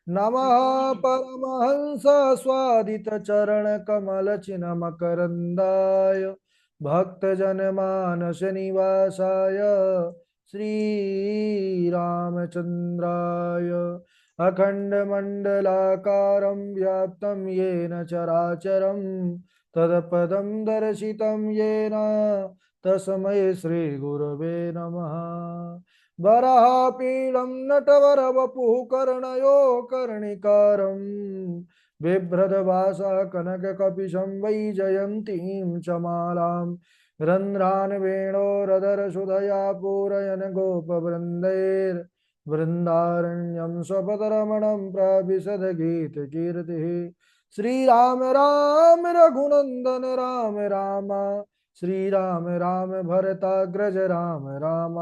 नमः परमहंस स्वादित चरण कमल चिन्ह मकरंदाय भक्तजनमानस निवासाय श्री रामचंद्राय अखंड मंडलाकारं व्याप्तं येन चराचरं तत्पदं दर्शितं येन तस्मै श्री गुरवे नमः। वराहपीडं नटवरवपुः कर्णयो कर्णिकारं बिभ्रदवासा कनककपिशं वैजयन्तीं च मालां रन्ध्रान् वेणोरधरसुधया पूरयन् गोपवृन्दैर्वृन्दारण्यं स्वपदरमणं प्राविशद्गीतकीर्तिः। श्रीराम राम रघुनन्दन राम राम, श्रीराम राम भरताग्रज राम राम,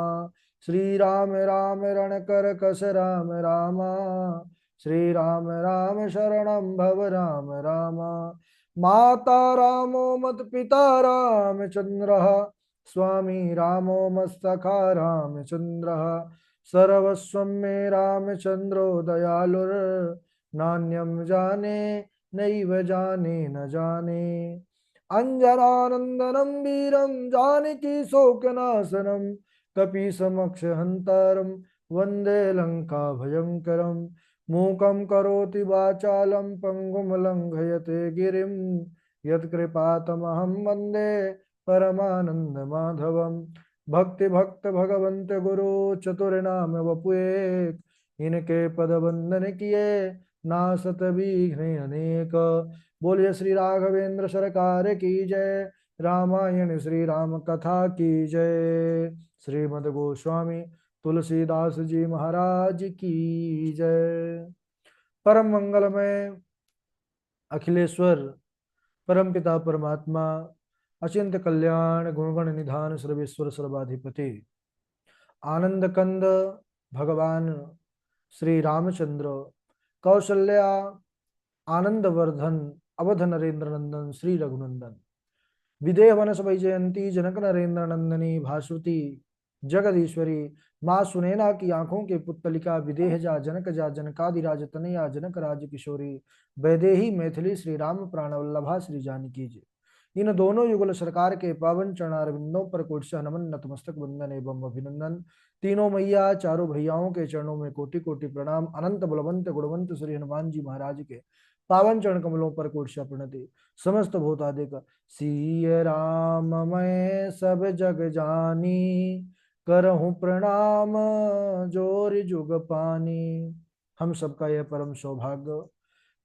श्री राम राम रणकर कस राम रामा, श्री राम राम शरणं भव राम रामा। माता रामो मत पिता रामचंद्रः, स्वामी रामो मत्सखा रामचंद्रः, सर्वस्वं मे रामचंद्रो दयालुर्नान्यं जाने नैव जाने न जाने। अंजनानंदनं वीरं जानकी शोकनाशनं कपीसमक्षहन्तारं वन्दे लङ्काभयङ्करं। मूकं करोति वाचालं पङ्गुं लङ्घयते गिरिं यत्कृपातमहं वन्दे परमानन्दमाधवं। भक्ति भक्त भगवंत गुरु चतुर्नाम वपुएक, इनके पद वंदन किए नासत विघ्न अनेक। बोलिए श्री राघवेंद्र सरकार की जय, रामायण श्री राम कथा की जय, श्रीमद् गोस्वामी तुलसीदास जी महाराज की जय। परम मंगलमय अखिलेश्वर परमपिता परमात्मा अचिंत कल्याण गुणगण निधान सर्वेश्वर सर्वाधिपति आनंद कंद भगवान श्री रामचंद्र कौशल्या आनंद वर्धन अवध नरेंद्र नंदन श्री रघुनंदन विदेह वनस वैजयंती जनक नरेंद्र नंदनी भासुती जगदीश्वरी माँ सुनैना की आंखों के पुतलिका विदेह जा जनक जा जनकादिराज तनया जनक राज किशोरी वैदेही मैथिली श्री राम प्राणवल्लभा श्री जानकी जी। इन दोनों युगल सरकार के पावन चरणारविंदों पर कोटि नमन नतमस्तक वंदन एवं अभिनंदन। तीनों मैया चारों भैयाओं के चरणों में कोटि कोटि प्रणाम। अनंत बलवंत गुणवंत श्री हनुमान जी महाराज के पावन चरण कमलों पर कोटि प्रणति। समस्त भूतादिक सिय राम मैं सब जग जानी, करहूं प्रणाम जोर जुग पानी। हम सबका यह परम सौभाग्य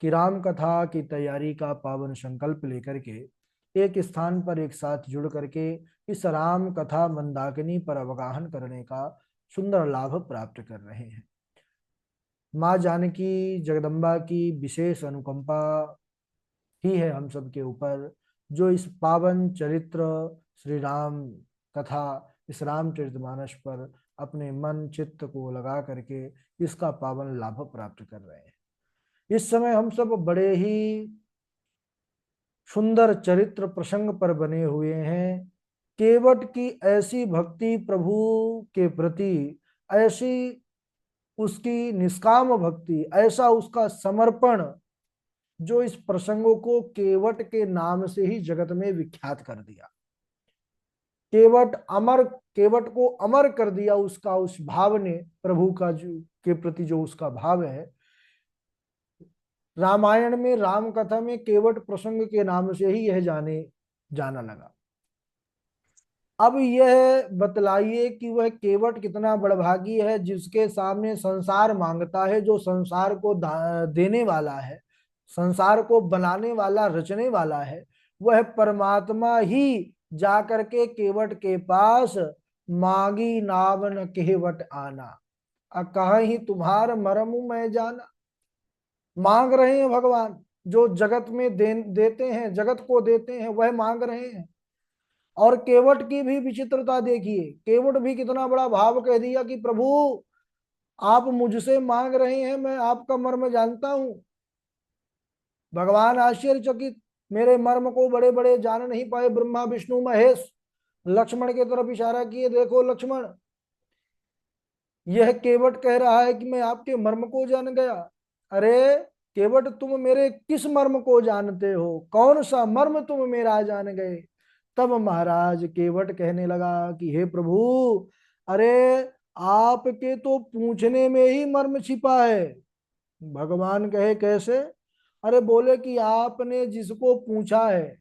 कि राम कथा की तैयारी का पावन संकल्प लेकर के एक स्थान पर एक साथ जुड़ करके इस राम कथा मंदाकिनी पर अवगाहन करने का सुंदर लाभ प्राप्त कर रहे हैं। माँ जानकी जगदम्बा की विशेष अनुकंपा ही है हम सब के ऊपर, जो इस पावन चरित्र श्री राम कथा इस रामचरितमानस पर अपने मन चित्त को लगा करके इसका पावन लाभ प्राप्त कर रहे हैं। इस समय हम सब बड़े ही सुंदर चरित्र प्रसंग पर बने हुए हैं। केवट की ऐसी भक्ति प्रभु के प्रति, ऐसी उसकी निष्काम भक्ति, ऐसा उसका समर्पण, जो इस प्रसंगों को केवट के नाम से ही जगत में विख्यात कर दिया। केवट को अमर कर दिया उसका उस भाव ने, प्रभु का जो के प्रति जो उसका भाव है। रामायण में राम कथा में केवट प्रसंग के नाम से ही यह जाना लगा। अब यह बतलाइए कि वह केवट कितना बड़भागी है जिसके सामने संसार मांगता है, जो संसार को देने वाला है, संसार को बनाने वाला रचने वाला है, वह परमात्मा ही जाकर के केवट के पास मांगी नावन केवट आना, कहीं तुम्हार मरम मैं जाना। मांग रहे हैं भगवान, जो जगत में देते हैं, जगत को देते हैं, वह मांग रहे हैं। और केवट की भी विचित्रता देखिए, केवट भी कितना बड़ा भाव कह दिया कि प्रभु आप मुझसे मांग रहे हैं, मैं आपका मर्म जानता हूं। भगवान आश्चर्यचकित, मेरे मर्म को बड़े बड़े जान नहीं पाए ब्रह्मा विष्णु महेश। लक्ष्मण की तरफ इशारा किए, देखो लक्ष्मण, यह केवट कह रहा है कि मैं आपके मर्म को जान गया। अरे केवट, तुम मेरे किस मर्म को जानते हो, कौन सा मर्म तुम मेरा जान गए। तब महाराज केवट कहने लगा कि हे प्रभु, अरे आपके तो पूछने में ही मर्म छिपा है। भगवान कहे कैसे। अरे बोले कि आपने जिसको पूछा है,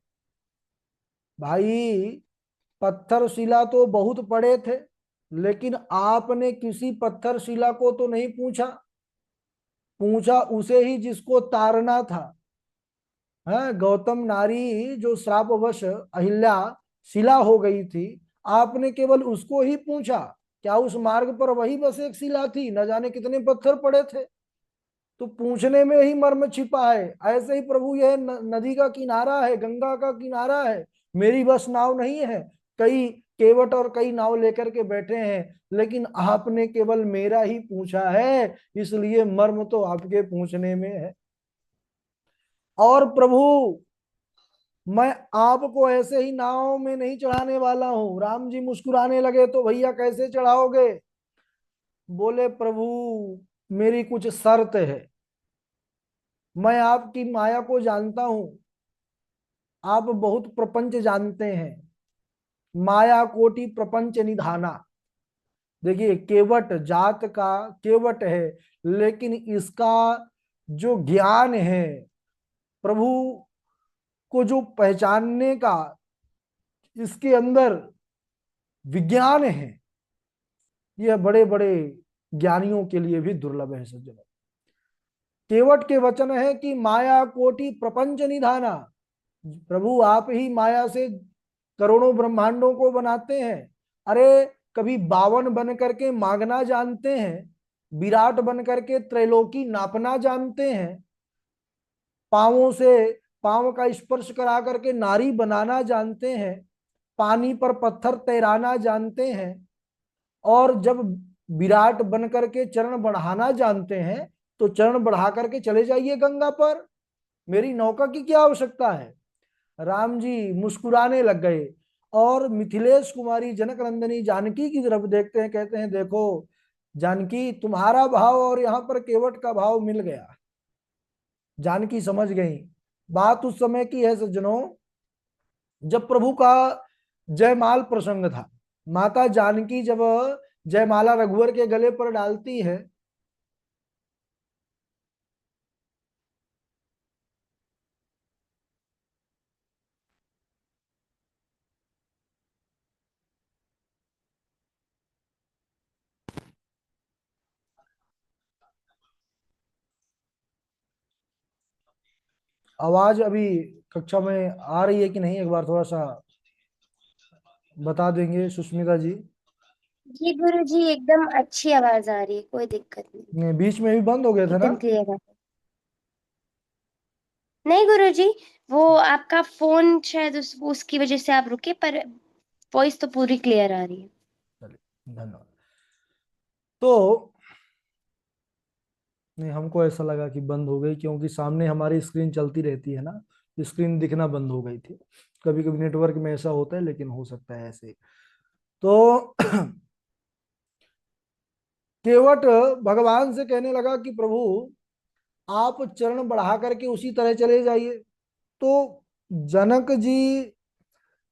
भाई पत्थर शिला तो बहुत पड़े थे, लेकिन आपने किसी पत्थर शिला को तो नहीं पूछा, पूछा उसे ही जिसको तारना था। है गौतम नारी जो श्रापवश अहिल्या शिला हो गई थी, आपने केवल उसको ही पूछा। क्या उस मार्ग पर वही बस एक शिला थी, न जाने कितने पत्थर पड़े थे। तो पूछने में ही मर्म छिपा है। ऐसे ही प्रभु यह नदी का किनारा है, गंगा का किनारा है, मेरी बस नाव नहीं है। कई केवट और कई नाव लेकर के बैठे हैं, लेकिन आपने केवल मेरा ही पूछा है, इसलिए मर्म तो आपके पूछने में है। और प्रभु, मैं आपको ऐसे ही नाव में नहीं चढ़ाने वाला हूं। राम जी मुस्कुराने लगे, तो भैया कैसे चढ़ाओगे। बोले प्रभु, मेरी कुछ शर्त है। मैं आपकी माया को जानता हूं, आप बहुत प्रपंच जानते हैं, माया कोटि प्रपंच निधाना। देखिए केवट जात का केवट है, लेकिन इसका जो ज्ञान है, प्रभु को जो पहचानने का इसके अंदर विज्ञान है, यह बड़े बड़े ज्ञानियों के लिए भी दुर्लभ है सज्जनों। केवट के वचन है कि माया कोटि प्रपंच निधाना। प्रभु आप ही माया से करोड़ों ब्रह्मांडों को बनाते हैं। अरे कभी 52 बन करके मांगना जानते हैं, विराट बन करके त्रैलोकी नापना जानते हैं, पांवों से पांव का स्पर्श करा करके नारी बनाना जानते हैं, पानी पर पत्थर तैराना जानते हैं, और जब विराट बन करके चरण बढ़ाना जानते हैं, तो चरण बढ़ा करके चले जाइए गंगा पर, मेरी नौका की क्या आवश्यकता है। राम जी मुस्कुराने लग गए और मिथिलेश कुमारी जनक नंदिनी जानकी की तरफ देखते हैं, कहते हैं देखो जानकी, तुम्हारा भाव और यहाँ पर केवट का भाव मिल गया। जानकी समझ गई। बात उस समय की है सज्जनों, जब प्रभु का जयमाल प्रसंग था। माता जानकी जब जयमाला रघुवर के गले पर डालती है, आवाज अभी कक्षा में आ रही है कि नहीं, एक बार थोड़ा सा बता देंगे सुष्मिता जी। जी गुरु जी, एकदम अच्छी आवाज आ रही है, कोई दिक्कत नहीं। बीच में भी बंद हो गए थे ना। एकदम क्लियर है। नहीं गुरु जी, वो आपका फोन शायद उसकी वजह से आप रुके, पर वॉइस तो पूरी क्लियर आ रही है। चलिए धन्यवाद। तो नहीं, हमको ऐसा लगा कि बंद हो गई, क्योंकि सामने हमारी स्क्रीन चलती रहती है ना, स्क्रीन दिखना बंद हो गई थी। कभी कभी नेटवर्क में ऐसा होता है, लेकिन हो सकता है ऐसे। तो केवट भगवान से कहने लगा कि प्रभु आप चरण बढ़ा करके उसी तरह चले जाइए। तो जनक जी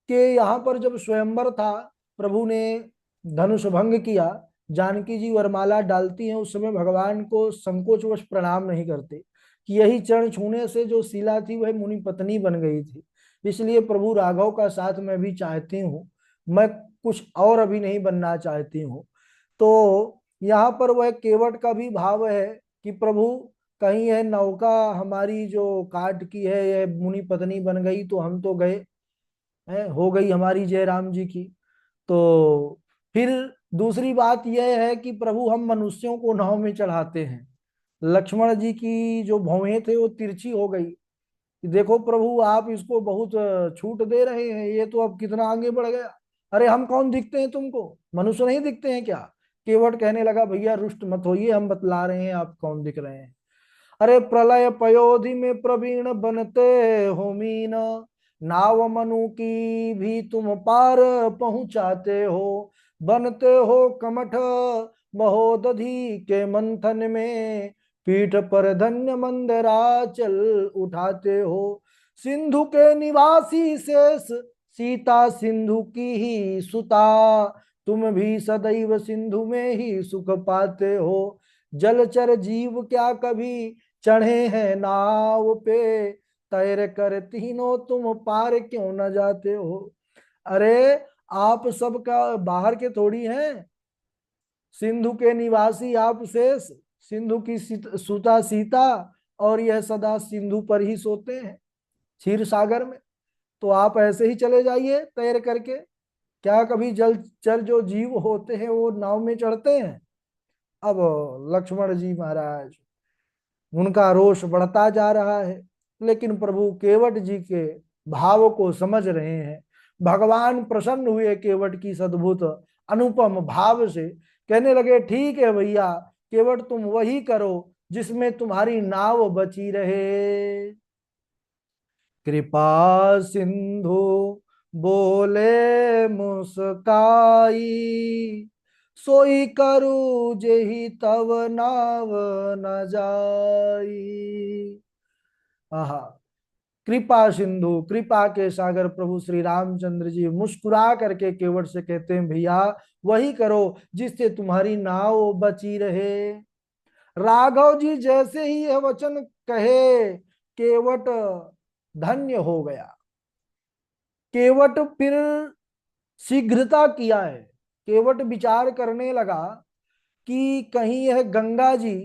के यहाँ पर जब स्वयंवर था, प्रभु ने धनुष भंग किया, जानकी जी वरमाला डालती हैं, उस समय भगवान को संकोचवश प्रणाम नहीं करते कि यही चरण छूने से जो शिला थी वह मुनि पत्नी बन गई थी। इसलिए प्रभु राघव का साथ मैं भी चाहती हूँ, मैं कुछ और अभी नहीं बनना चाहती हूँ। तो यहाँ पर वह केवट का भी भाव है कि प्रभु कहीं यह नौका हमारी जो काट की है, यह मुनि पत्नी बन गई तो हम तो गए, है हो गई हमारी जय राम जी की। तो फिर दूसरी बात यह है कि प्रभु हम मनुष्यों को नाव में चढ़ाते हैं, लक्ष्मण जी की जो भौहें थे वो तिरछी हो गई कि देखो प्रभु आप इसको बहुत छूट दे रहे हैं, ये तो अब कितना आगे बढ़ गया। अरे हम कौन दिखते हैं तुमको, मनुष्य नहीं दिखते हैं क्या। केवट कहने लगा भैया रुष्ट मत होइए, हम बतला रहे हैं आप कौन दिख रहे हैं। अरे प्रलय पयोधि में प्रवीण बनते हो मीन, नाव मनु की भी तुम पार पहुंचाते हो, बनते हो कमठ महोदधि के मंथन में, पीठ पर धन्य मंदराचल उठाते हो। सिंधु के निवासी शेष सीता सिंधु की ही सुता, तुम भी सदैव सिंधु में ही सुख पाते हो। जलचर जीव क्या कभी चढ़े हैं नाव पे, तैर कर तीनों तुम पार क्यों न जाते हो। अरे आप सबका बाहर के थोड़ी हैं, सिंधु के निवासी आप शेष, सिंधु की सुता सीता, और यह सदा सिंधु पर ही सोते हैं क्षीर सागर में। तो आप ऐसे ही चले जाइए तैर करके। क्या कभी जलचर जो जीव होते हैं वो नाव में चढ़ते हैं। अब लक्ष्मण जी महाराज, उनका रोष बढ़ता जा रहा है, लेकिन प्रभु केवट जी के भाव को समझ रहे हैं। भगवान प्रसन्न हुए केवट की सद्भुत अनुपम भाव से, कहने लगे ठीक है भैया, केवट तुम वही करो जिसमें तुम्हारी नाव बची रहे। कृपा सिंधु बोले मुस्काई, सोई करू जेहि तव नाव न जाई। आहा, कृपा सिंधु, कृपा के सागर प्रभु श्री रामचंद्र जी मुस्कुरा करके केवट से कहते हैं भैया वही करो जिससे तुम्हारी नाव बची रहे। राघव जी जैसे ही यह वचन कहे, केवट धन्य हो गया। केवट फिर शीघ्रता किया है, केवट विचार करने लगा कि कहीं यह गंगा जी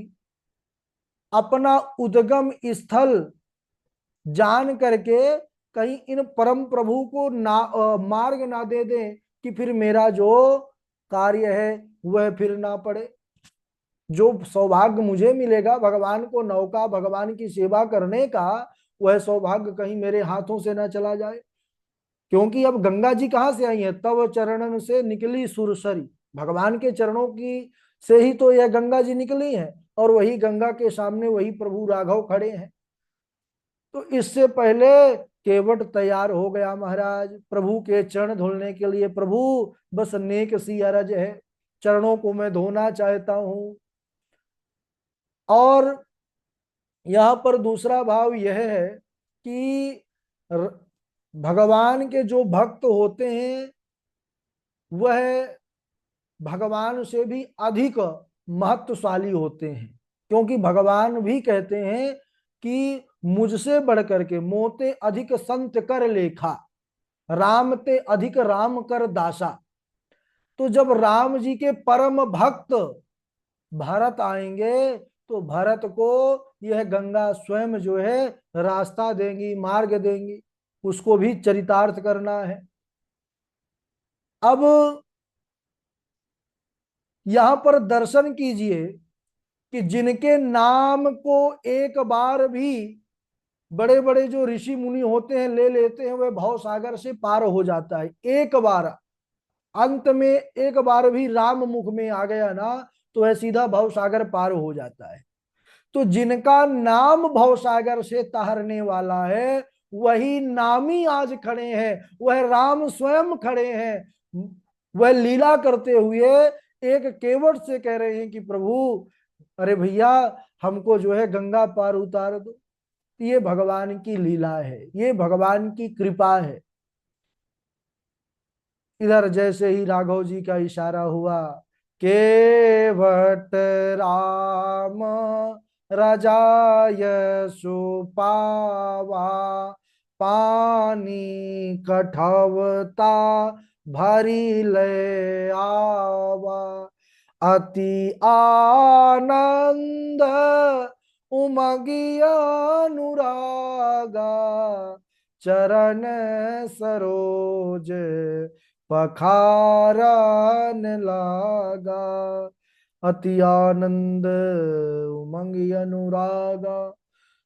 अपना उद्गम स्थल जान करके कहीं इन परम प्रभु को मार्ग ना दे दें कि फिर मेरा जो कार्य है वह फिर ना पड़े। जो सौभाग्य मुझे मिलेगा भगवान को नौका भगवान की सेवा करने का, वह सौभाग्य कहीं मेरे हाथों से ना चला जाए। क्योंकि अब गंगा जी कहां से आई है, तव चरणन से निकली सुरसरी, भगवान के चरणों की से ही तो यह गंगा जी निकली है, और वही गंगा के सामने वही प्रभु राघव खड़े हैं। तो इससे पहले केवट तैयार हो गया महाराज प्रभु के चरण धुलने के लिए। प्रभु बस नेक सी अरज है, चरणों को मैं धोना चाहता हूं। और यहां पर दूसरा भाव यह है कि भगवान के जो भक्त होते हैं वह भगवान से भी अधिक महत्वशाली होते हैं, क्योंकि भगवान भी कहते हैं कि मुझसे बढ़कर के मोते अधिक संत कर लेखा, राम ते अधिक राम कर दासा। तो जब राम जी के परम भक्त भरत आएंगे तो भरत को यह गंगा स्वयं जो है रास्ता देंगी, मार्ग देंगी, उसको भी चरितार्थ करना है। अब यहां पर दर्शन कीजिए कि जिनके नाम को एक बार भी बड़े बड़े जो ऋषि मुनि होते हैं ले लेते हैं, वह भव सागर से पार हो जाता है एक बार। अंत में एक बार भी राम मुख में आ गया ना तो वह सीधा भव सागर पार हो जाता है। तो जिनका नाम भव सागर से तारने वाला है वही नामी आज खड़े हैं, वह राम स्वयं खड़े हैं। वह लीला करते हुए एक केवट से कह रहे हैं कि प्रभु अरे भैया हमको जो है गंगा पार उतार दो। ये भगवान की लीला है, ये भगवान की कृपा है। इधर जैसे ही राघव जी का इशारा हुआ, केवट राम रजाय सुपावा, पानी कठवता भरी ले आवा। अति आनंद उमगी अनुरागा, चरण सरोज पखारन लागा। अति आनंद उमंग अनुरागा,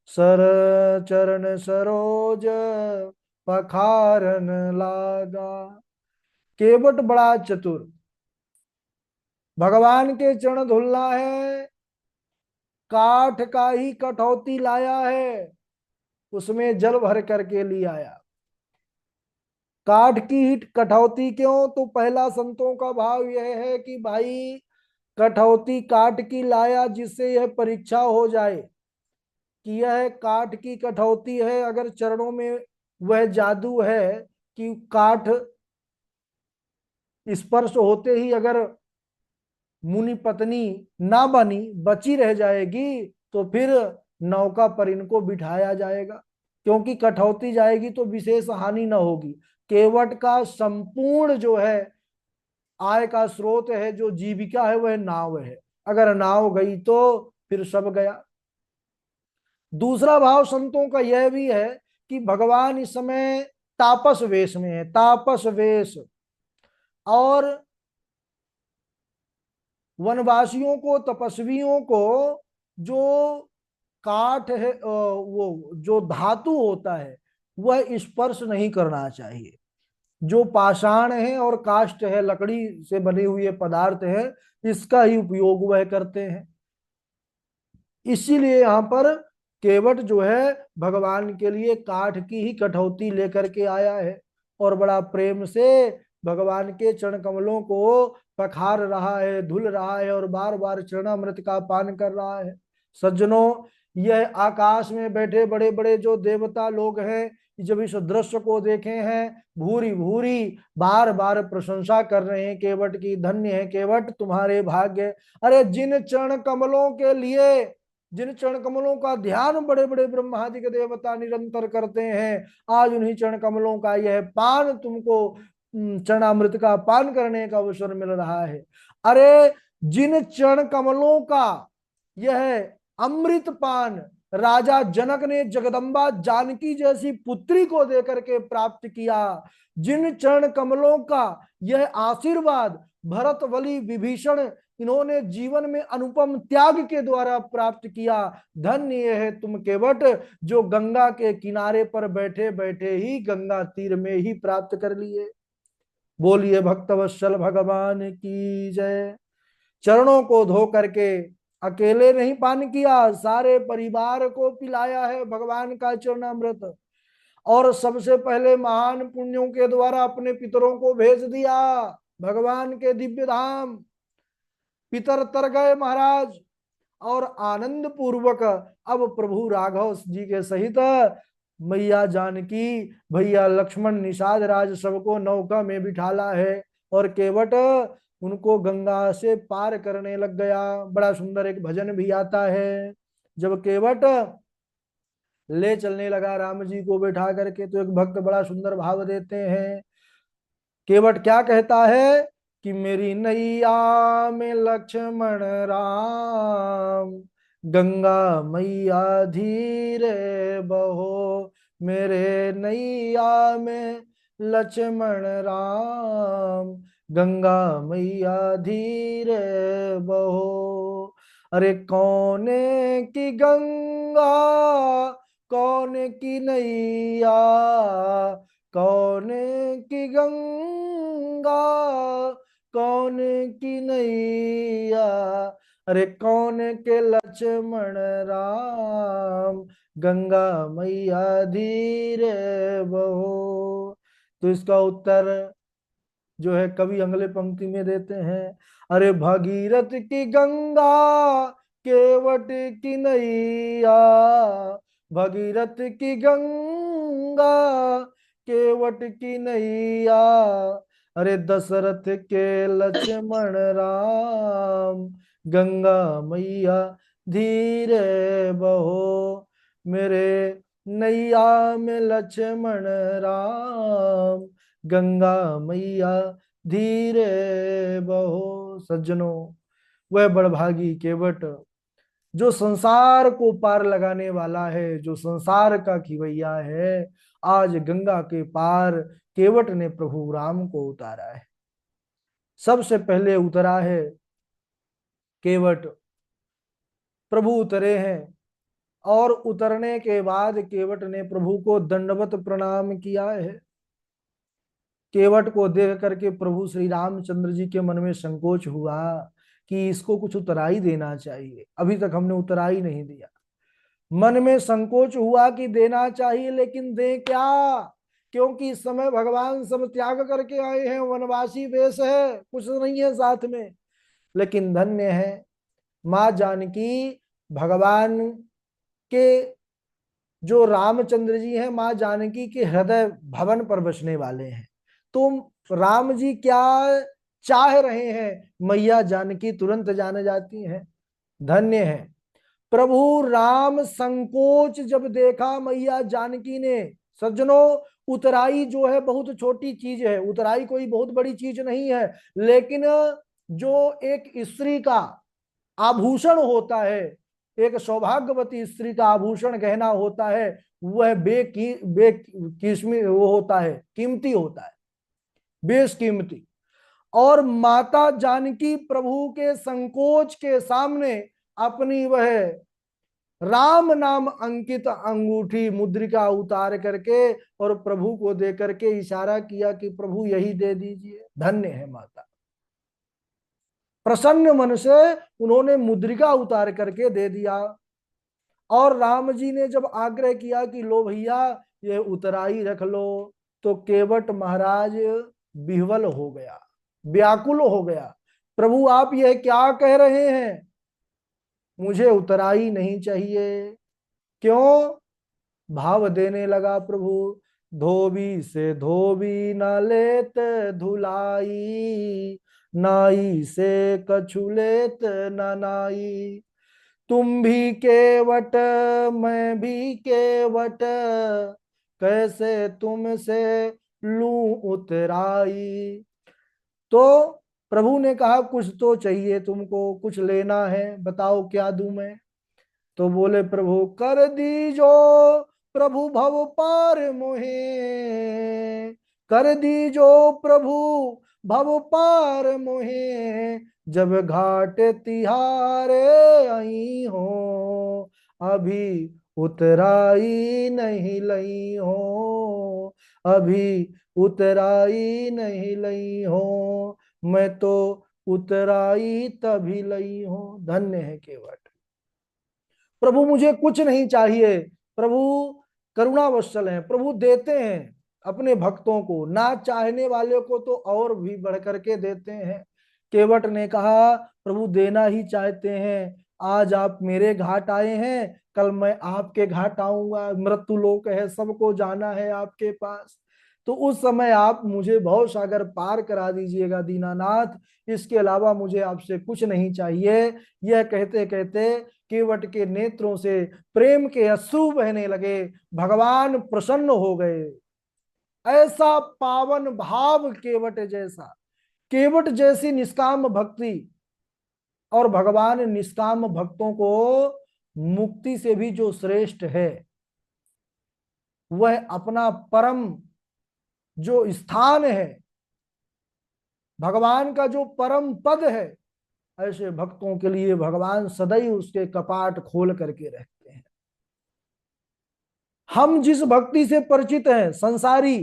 सर चरण सरोज पखारन लागा। केवट बड़ा चतुर, भगवान के चरण धुलना है, काठ का ही कठौती लाया है, उसमें जल भर करके ले आया। काठ की ही कठौती क्यों, तो पहला संतों का भाव यह है कि भाई कठौती काठ की लाया जिससे यह परीक्षा हो जाए कि यह काठ की कठौती है, अगर चरणों में वह जादू है कि काठ स्पर्श होते ही अगर मुनि पत्नी ना बनी, बची रह जाएगी, तो फिर नौका पर इनको बिठाया जाएगा, क्योंकि कठौती जाएगी तो विशेष हानि ना होगी। केवट का संपूर्ण जो है आय का स्रोत है, जो जीविका है, वह नाव है। अगर नाव गई तो फिर सब गया। दूसरा भाव संतों का यह भी है कि भगवान इस समय तापस वेश में है, तापस वेश। और वनवासियों को, तपस्वियों को जो काठ है, वो जो धातु होता है वह स्पर्श नहीं करना चाहिए। जो पाषाण है और काष्ठ है, लकड़ी से बने हुए पदार्थ है, इसका ही उपयोग वह करते हैं। इसीलिए यहाँ पर केवट जो है भगवान के लिए काठ की ही कठौती लेकर के आया है, और बड़ा प्रेम से भगवान के चरण कमलों को पखार रहा है, धुल रहा है, और बार बार चरणामृत का पान कर रहा है। सज्जनों, यह आकाश में बैठे बड़े बड़े जो देवता लोग हैं, जब इस दृश्य को देखे हैं, भूरी भूरी बार बार प्रशंसा कर रहे हैं केवट की। धन्य है केवट, तुम्हारे भाग्य। अरे जिन चरण कमलों के लिए, जिन चरण कमलों का ध्यान बड़े बड़े ब्रह्मादि के देवता निरंतर करते हैं, आज उन्हीं चरण कमलों का यह पान तुमको, चरणामृत का पान करने का अवसर मिल रहा है। अरे जिन चरण कमलों का यह अमृत पान राजा जनक ने जगदम्बा जानकी जैसी पुत्री को देकर के प्राप्त किया, जिन चरण कमलों का यह आशीर्वाद भरत बलि विभीषण इन्होंने जीवन में अनुपम त्याग के द्वारा प्राप्त किया, धन्य है तुम केवट, जो गंगा के किनारे पर बैठे बैठे ही गंगा तीर में ही प्राप्त कर लिए। बोलिए भक्तवत्सल भगवान की जय। चरणों को धो करके अकेले नहीं पान किया, सारे परिवार को पिलाया है भगवान का चरणामृत। और सबसे पहले महान पुण्यों के द्वारा अपने पितरों को भेज दिया भगवान के दिव्य धाम। पितर तर गए महाराज, और आनंद पूर्वक अब प्रभु राघव जी के सहित मैया जानकी, भैया लक्ष्मण, निषाद राज सबको नौका में बिठाला है, और केवट उनको गंगा से पार करने लग गया। बड़ा सुंदर एक भजन भी आता है, जब केवट ले चलने लगा राम जी को बैठा करके, तो एक भक्त बड़ा सुंदर भाव देते हैं। केवट क्या कहता है कि मेरी नैया में लक्ष्मण राम, गंगा मैया धीरे बहो, मेरे नैया में लक्ष्मण राम, गंगा मैया धीरे बहो। अरे कौन की गंगा, कौन की नैया, कौन की गंगा, कौन की नैया, अरे कौन के लक्ष्मण राम, गंगा मैया धीरे बहो। तो इसका उत्तर जो है कवि अगले पंक्ति में देते हैं, अरे भगीरथ की गंगा, केवट की नैया, भगीरथ की गंगा, केवट की नैया, अरे दशरथ के लक्ष्मण राम, गंगा मैया धीरे बहो, मेरे नैया में लक्ष्मण राम, गंगा मैया धीरे बहो। सज्जनों, वह बड़भागी केवट जो संसार को पार लगाने वाला है, जो संसार का खिवैया है, आज गंगा के पार केवट ने प्रभु राम को उतारा है। सबसे पहले उतरा है केवट, प्रभु उतरे हैं, और उतरने के बाद केवट ने प्रभु को दंडवत प्रणाम किया है। केवट को देख करके प्रभु श्री रामचंद्र जी के मन में संकोच हुआ कि इसको कुछ उतराई देना चाहिए, अभी तक हमने उतराई नहीं दिया। मन में संकोच हुआ कि देना चाहिए, लेकिन दे क्या, क्योंकि इस समय भगवान सब त्याग करके आए हैं, वनवासी वेश है, कुछ नहीं है साथ में। लेकिन धन्य है माँ जानकी, भगवान के जो रामचंद्र जी हैं माँ जानकी के हृदय भवन पर बसने वाले हैं। तो राम जी क्या चाह रहे हैं, मैया जानकी तुरंत जान जाती हैं। धन्य है प्रभु राम। संकोच जब देखा मैया जानकी ने, सज्जनों उतराई जो है बहुत छोटी चीज है, उतराई कोई बहुत बड़ी चीज नहीं है, लेकिन जो एक स्त्री का आभूषण होता है, एक सौभाग्यवती स्त्री का आभूषण गहना होता है, वह बेकिस्मी वो होता है, कीमती होता है, बेशकीमती। और माता जानकी प्रभु के संकोच के सामने अपनी वह राम नाम अंकित अंगूठी मुद्रिका उतार करके और प्रभु को दे करके इशारा किया कि प्रभु यही दे दीजिए। धन्य है माता। प्रसन्न मन से उन्होंने मुद्रिका उतार करके दे दिया। और राम जी ने जब आग्रह किया कि लो भैया ये उतराई रख लो, तो केवट महाराज विह्वल हो गया, व्याकुल हो गया। प्रभु आप यह क्या कह रहे हैं, मुझे उतराई नहीं चाहिए। क्यों? भाव देने लगा प्रभु। धोबी से धोबी न लेत धुलाई, नाई से कछु लेत न नाई। तुम भी केवट मैं भी केवट, कैसे तुमसे लूं उतराई। तो प्रभु ने कहा कुछ तो चाहिए तुमको, कुछ लेना है, बताओ क्या दूं मैं। तो बोले प्रभु कर दीजो प्रभु भव पार मोहे, कर दीजो प्रभु भव पार मोहे। जब घाट तिहारे आई हो, अभी उतराई नहीं लई हो, अभी उतराई नहीं लई हो। मैं तो उतराई तभी लई हो। धन्य है केवट। प्रभु मुझे कुछ नहीं चाहिए, प्रभु करुणावत्सल हैं, प्रभु देते हैं अपने भक्तों को, ना चाहने वाले को तो और भी बढ़ करके देते हैं। केवट ने कहा प्रभु देना ही चाहते हैं, आज आप मेरे घाट आए हैं, कल मैं आपके घाट आऊंगा, मृत्यु लोक है, सबको जाना है आपके पास। तो उस समय आप मुझे भव सागर पार करा दीजिएगा दीनानाथ, इसके अलावा मुझे आपसे कुछ नहीं चाहिए। यह कहते कहते केवट के नेत्रों से प्रेम के अश्रु बहने लगे। भगवान प्रसन्न हो गए। ऐसा पावन भाव केवट जैसा, केवट जैसी निष्काम भक्ति। और भगवान निष्काम भक्तों को मुक्ति से भी जो श्रेष्ठ है, वह अपना परम जो स्थान है, भगवान का जो परम पद है, ऐसे भक्तों के लिए भगवान सदैव उसके कपाट खोल करके रहते हैं। हम जिस भक्ति से परिचित हैं संसारी,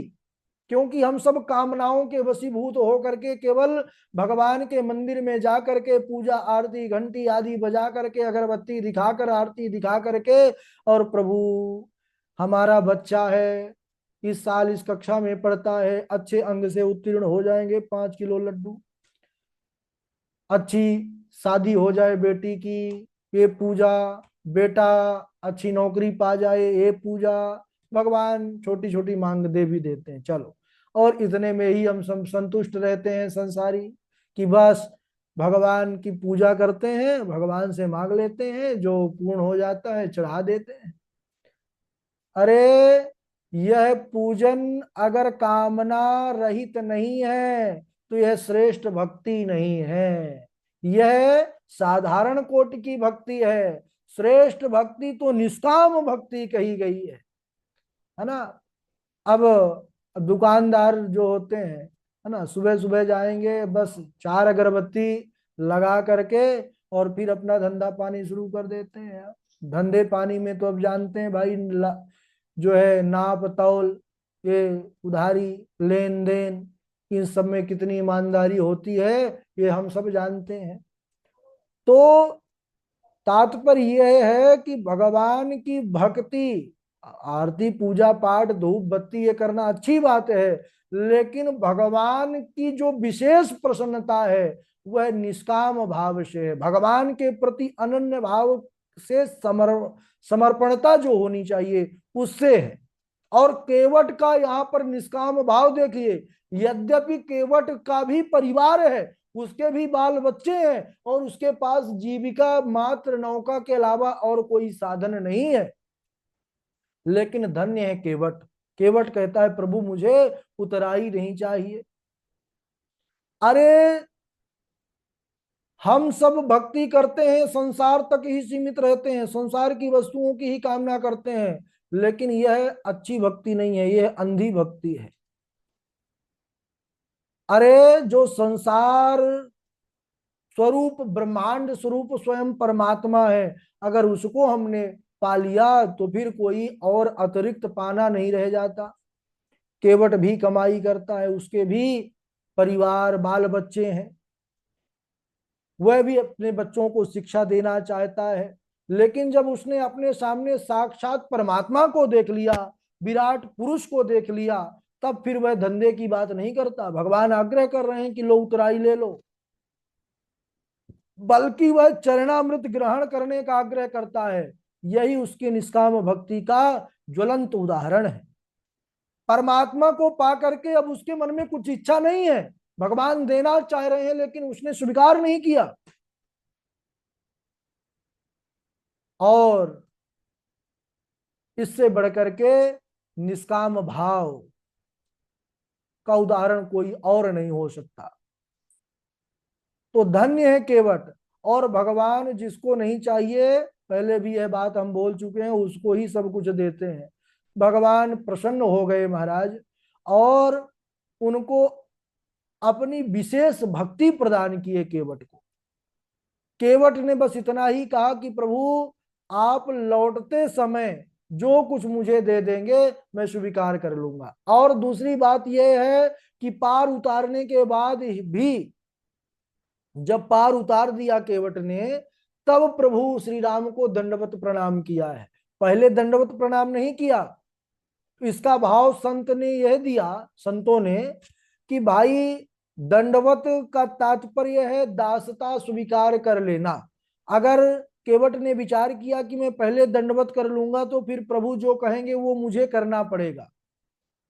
क्योंकि हम सब कामनाओं के वशीभूत होकर के केवल भगवान के मंदिर में जा करके पूजा आरती घंटी आदि बजा करके अगरबत्ती दिखाकर आरती दिखा करके, और प्रभु हमारा बच्चा है, इस साल इस कक्षा में पढ़ता है, अच्छे अंक से उत्तीर्ण हो जाएंगे 5 किलो लड्डू, अच्छी शादी हो जाए बेटी की, ये पूजा, बेटा अच्छी नौकरी पा जाए, ये पूजा। भगवान छोटी छोटी मांग दे भी देते हैं, चलो। और इतने में ही हम संतुष्ट रहते हैं संसारी, कि बस भगवान की पूजा करते हैं, भगवान से मांग लेते हैं, जो पूर्ण हो जाता है चढ़ा देते हैं। अरे यह पूजन अगर कामना रहित नहीं है तो यह श्रेष्ठ भक्ति नहीं है, यह साधारण कोटि की भक्ति है। श्रेष्ठ भक्ति तो निष्काम भक्ति कही गई है ना। अब दुकानदार जो होते हैं, है ना, सुबह सुबह जाएंगे, बस 4 अगरबत्ती लगा करके और फिर अपना धंधा पानी शुरू कर देते हैं। धंधे पानी में तो अब जानते हैं भाई, जो है नाप तौल, ये उधारी लेन देन, इन सब में कितनी ईमानदारी होती है, ये हम सब जानते हैं। तो तात्पर्य यह है कि भगवान की भक्ति, आरती पूजा पाठ धूप बत्ती ये करना अच्छी बात है, लेकिन भगवान की जो विशेष प्रसन्नता है वह निष्काम भाव से है। भगवान के प्रति अनन्य भाव से समर्पणता जो होनी चाहिए उससे है। और केवट का यहाँ पर निष्काम भाव देखिए, यद्यपि केवट का भी परिवार है, उसके भी बाल बच्चे हैं और उसके पास जीविका मात्र नौका के अलावा और कोई साधन नहीं है, लेकिन धन्य है केवट। केवट कहता है प्रभु मुझे उतराई नहीं चाहिए। अरे हम सब भक्ति करते हैं, संसार तक ही सीमित रहते हैं, संसार की वस्तुओं की ही कामना करते हैं, लेकिन यह अच्छी भक्ति नहीं है, यह अंधी भक्ति है। अरे जो संसार स्वरूप ब्रह्मांड स्वरूप स्वयं परमात्मा है, अगर उसको हमने पा लिया तो फिर कोई और अतिरिक्त पाना नहीं रह जाता। केवट भी कमाई करता है, उसके भी परिवार बाल बच्चे हैं, वह भी अपने बच्चों को शिक्षा देना चाहता है, लेकिन जब उसने अपने सामने साक्षात परमात्मा को देख लिया, विराट पुरुष को देख लिया, तब फिर वह धंधे की बात नहीं करता। भगवान आग्रह कर रहे हैं कि लो उतराई ले लो, बल्कि वह चरणामृत ग्रहण करने का आग्रह करता है। यही उसके निष्काम भक्ति का ज्वलंत उदाहरण है। परमात्मा को पा करके अब उसके मन में कुछ इच्छा नहीं है, भगवान देना चाह रहे हैं लेकिन उसने स्वीकार नहीं किया। और इससे बढ़कर के निष्काम भाव का उदाहरण कोई और नहीं हो सकता। तो धन्य है केवट। और भगवान जिसको नहीं चाहिए, पहले भी यह बात हम बोल चुके हैं, उसको ही सब कुछ देते हैं। भगवान प्रसन्न हो गए महाराज, और उनको अपनी विशेष भक्ति प्रदान किए केवट को। केवट ने बस इतना ही कहा कि प्रभु आप लौटते समय जो कुछ मुझे दे देंगे मैं स्वीकार कर लूंगा। और दूसरी बात यह है कि पार उतारने के बाद भी, जब पार उतार दिया केवट ने, तब प्रभु श्री राम को दंडवत प्रणाम किया है, पहले दंडवत प्रणाम नहीं किया। इसका भाव संत ने यह दिया, संतों ने, कि भाई दंडवत का तात्पर्य है दासता स्वीकार कर लेना। अगर केवट ने विचार किया कि मैं पहले दंडवत कर लूंगा तो फिर प्रभु जो कहेंगे वो मुझे करना पड़ेगा,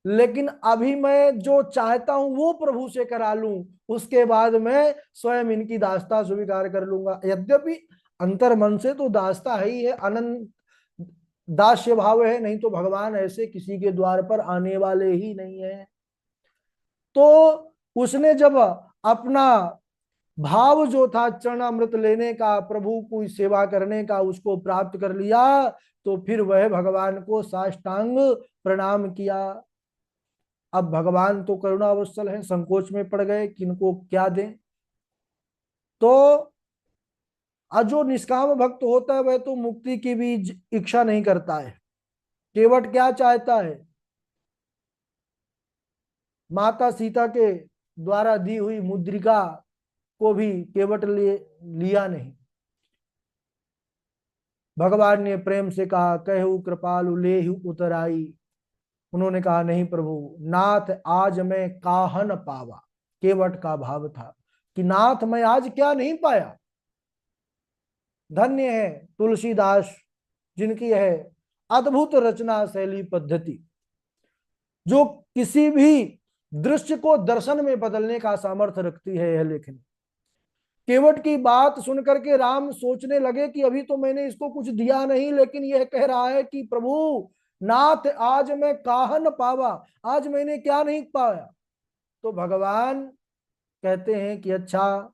लेकिन अभी मैं जो चाहता हूं वो प्रभु से करा लूं, उसके बाद मैं स्वयं इनकी दासता स्वीकार कर लूंगा। यद्यपि अंतर मन से तो दासता है ही है, अनंत दास्य भाव है, नहीं तो भगवान ऐसे किसी के द्वार पर आने वाले ही नहीं है। तो उसने जब अपना भाव जो था चरणामृत लेने का, प्रभु की सेवा करने का, उसको प्राप्त कर लिया, तो फिर वह भगवान को साष्टांग प्रणाम किया। अब भगवान तो करुणावत्सल है, संकोच में पड़ गए कि इनको क्या दें। तो जो निष्काम भक्त होता है वह तो मुक्ति की भी इच्छा नहीं करता है। केवट क्या चाहता है, माता सीता के द्वारा दी हुई मुद्रिका को भी केवट लिया नहीं। भगवान ने प्रेम से कहा कहु कृपालु लेहु उतराई। उन्होंने कहा नहीं प्रभु, नाथ आज मैं काहन पावा। केवट का भाव था कि नाथ मैं आज क्या नहीं पाया। धन्य है तुलसीदास जिनकी है अद्भुत रचना शैली पद्धति, जो किसी भी दृश्य को दर्शन में बदलने का सामर्थ्य रखती है यह लेखनी। केवट की बात सुनकर के राम सोचने लगे कि अभी तो मैंने इसको कुछ दिया नहीं, लेकिन यह कह रहा है कि प्रभु नाथ आज मैं काहन पावा, आज मैंने क्या नहीं पाया। तो भगवान कहते हैं कि अच्छा,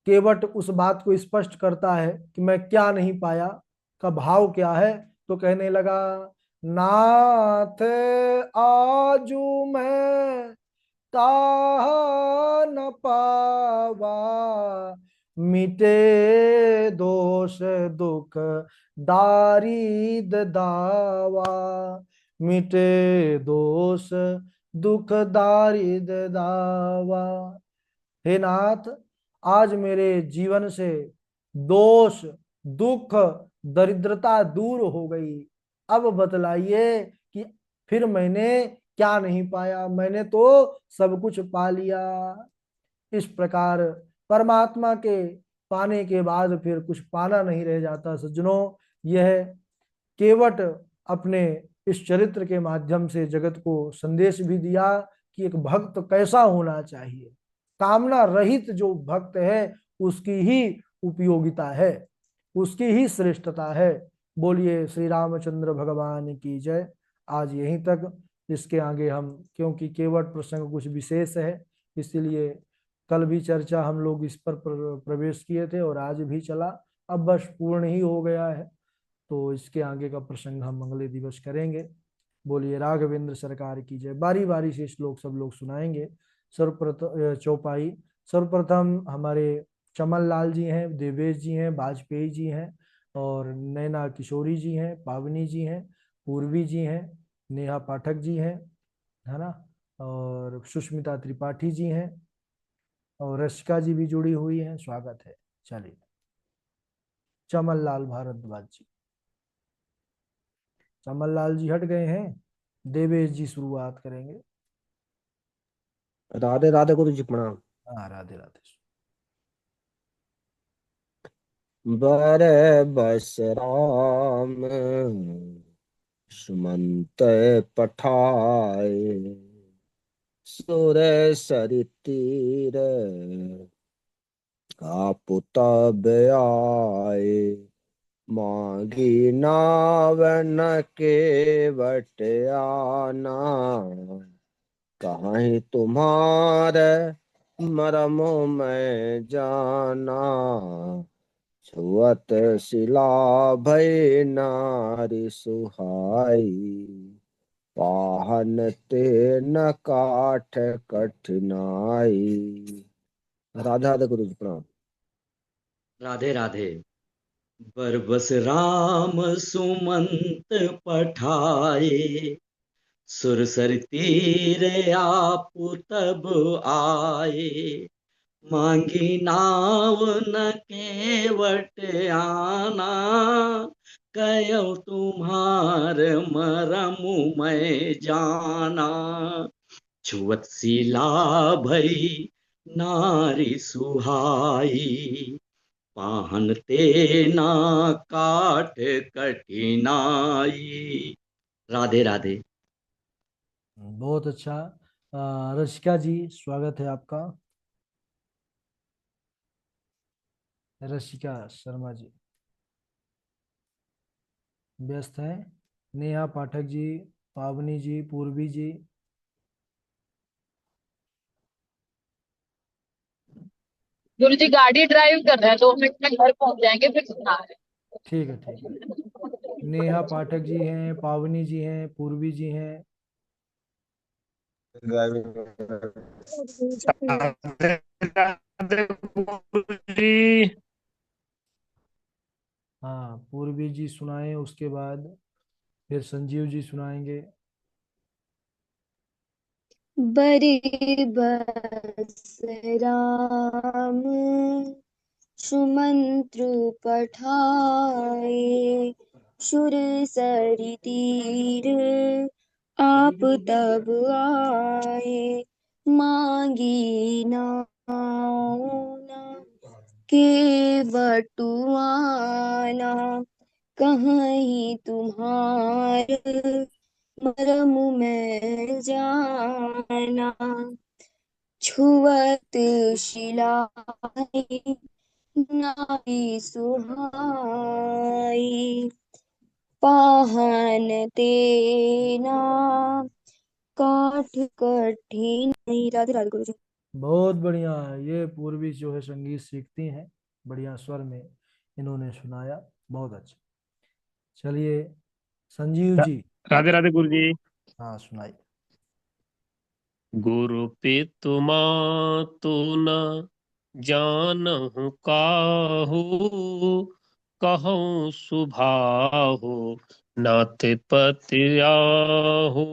केवट उस बात को स्पष्ट करता है कि मैं क्या नहीं पाया का भाव क्या है। तो कहने लगा नाथ आजू मैं ताह न पावा, मिटे दोष दुख दारिद दावा, मिटे दोष दुख दारिद दावा। हे नाथ, आज मेरे जीवन से दोष दुख दरिद्रता दूर हो गई। अब बतलाइए कि फिर मैंने क्या नहीं पाया, मैंने तो सब कुछ पा लिया। इस प्रकार परमात्मा के पाने के बाद फिर कुछ पाना नहीं रह जाता सज्जनों। यह केवट अपने इस चरित्र के माध्यम से जगत को संदेश भी दिया कि एक भक्त कैसा होना चाहिए। कामना रहित जो भक्त है उसकी ही उपयोगिता है, उसकी ही श्रेष्ठता है। बोलिए श्री रामचंद्र भगवान की जय। आज यहीं तक, इसके आगे हम, क्योंकि केवट प्रसंग कुछ विशेष है, इसीलिए कल भी चर्चा हम लोग इस पर प्रवेश किए थे और आज भी चला, अब बस पूर्ण ही हो गया है। तो इसके आगे का प्रसंग हम अगले दिवस करेंगे। बोलिए राघवेंद्र सरकार की जय। बारी बारी से श्लोक सब लोग सुनाएंगे। सर्वप्रथम चौपाई, सर्वप्रथम हमारे चमन लाल जी हैं, देवेश जी हैं, वाजपेयी जी हैं, और नैना किशोरी जी हैं, पावनी जी हैं, पूर्वी जी हैं, नेहा पाठक जी हैं, है ना, और सुष्मिता त्रिपाठी जी हैं, और रशिका जी भी जुड़ी हुई हैं, स्वागत है। चलिए, चमन लाल भारद्वाज जी। चमन लाल जी हट गए हैं, देवेश जी शुरुआत करेंगे। राधे राधे गुरु जी प्रणाम। हाँ, राधे राधे। बर बस राम सुमंत पठाए, सुर सरि तीर आप तब आए, मांगी नावन के बट आना, कहीं तुम्हारे मरम मैं जाना, छुअत शिला भई नारी सुहाई, पाहन ते न काठ कठिनाई। राधा राधा गुरु जी प्रणाम। राधे राधे। बरबस राम सुमंत पठाए, सुरसर तीर आप तब आए, मांगी नाव न केवट आना, कयो तुम्हार मरमु मैं जाना, छुअत शिला भई नारी सुहाई, पाहन तेना काट कठिनाई। राधे राधे। बहुत अच्छा। रशिका जी, स्वागत है आपका। रशिका शर्मा जी व्यस्त हैं। नेहा पाठक जी, पावनी जी, पूर्वी जी। गुरु जी गाड़ी ड्राइव कर रहे हैं, 2 मिनट में घर पहुंच जाएंगे, फिर सुना रहे ठीक है, ठीक है। नेहा पाठक जी हैं, पावनी जी हैं, पूर्वी जी हैं। राधे राधे गुरु जी। हाँ, पूर्वी जी सुनाएं, उसके बाद फिर संजीव जी सुनाएंगे। बड़े बस राम सुमंत्र पठाए, सुर सरि तीर आप तब आए, मांगी नाव न के बटुआना, कहीं तुम्हार मरम में जाना, छुअत शिलाई नारी सुहाई, पाहन तेना काठ कठिन। राधे राधे गुरु जी। बहुत बढ़िया। ये पूर्वी जो है संगीत सीखती हैं, बढ़िया स्वर में इन्होंने सुनाया, बहुत अच्छा। चलिए संजीव जी। राधे राधे गुरु जी। हाँ, सुनाइए। गुरु पितु मातु न जानहु काहू, कहूँ सुभाहु नाथ पति आहू,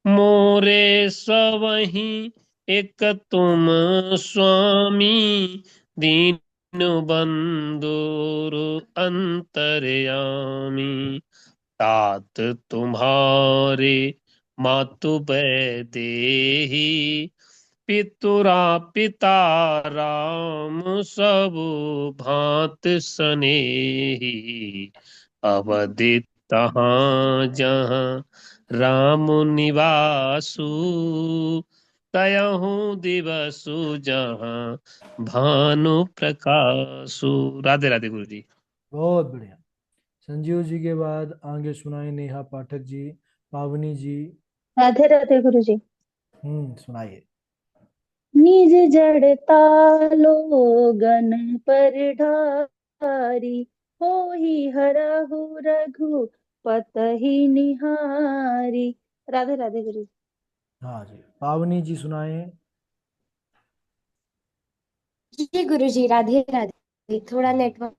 मोरे सवही एक तुम स्वामी, दीन बंधु अंतर्यामी, तात तुम्हारे मातु देही, पितुरा पिता राम सब भांत स्नेही, अवधि तहाँ जहाँ राम निवासु, तयहु दिवसु जहाँ भानु प्रकाशु। राधे राधे गुरु जी। बहुत बढ़िया। संजीव जी के बाद आगे सुनाए नेहा पाठक जी, पावनी जी। राधे राधे गुरु जी। सुनाइए। निज जड़ता लोगन पर ढारी, होहि हरहु रघुपति निहारी। राधे राधे गुरु जी। हाँ जी, पावनी जी सुनाए। जी गुरु जी, राधे राधे। थोड़ा नेटवर्क।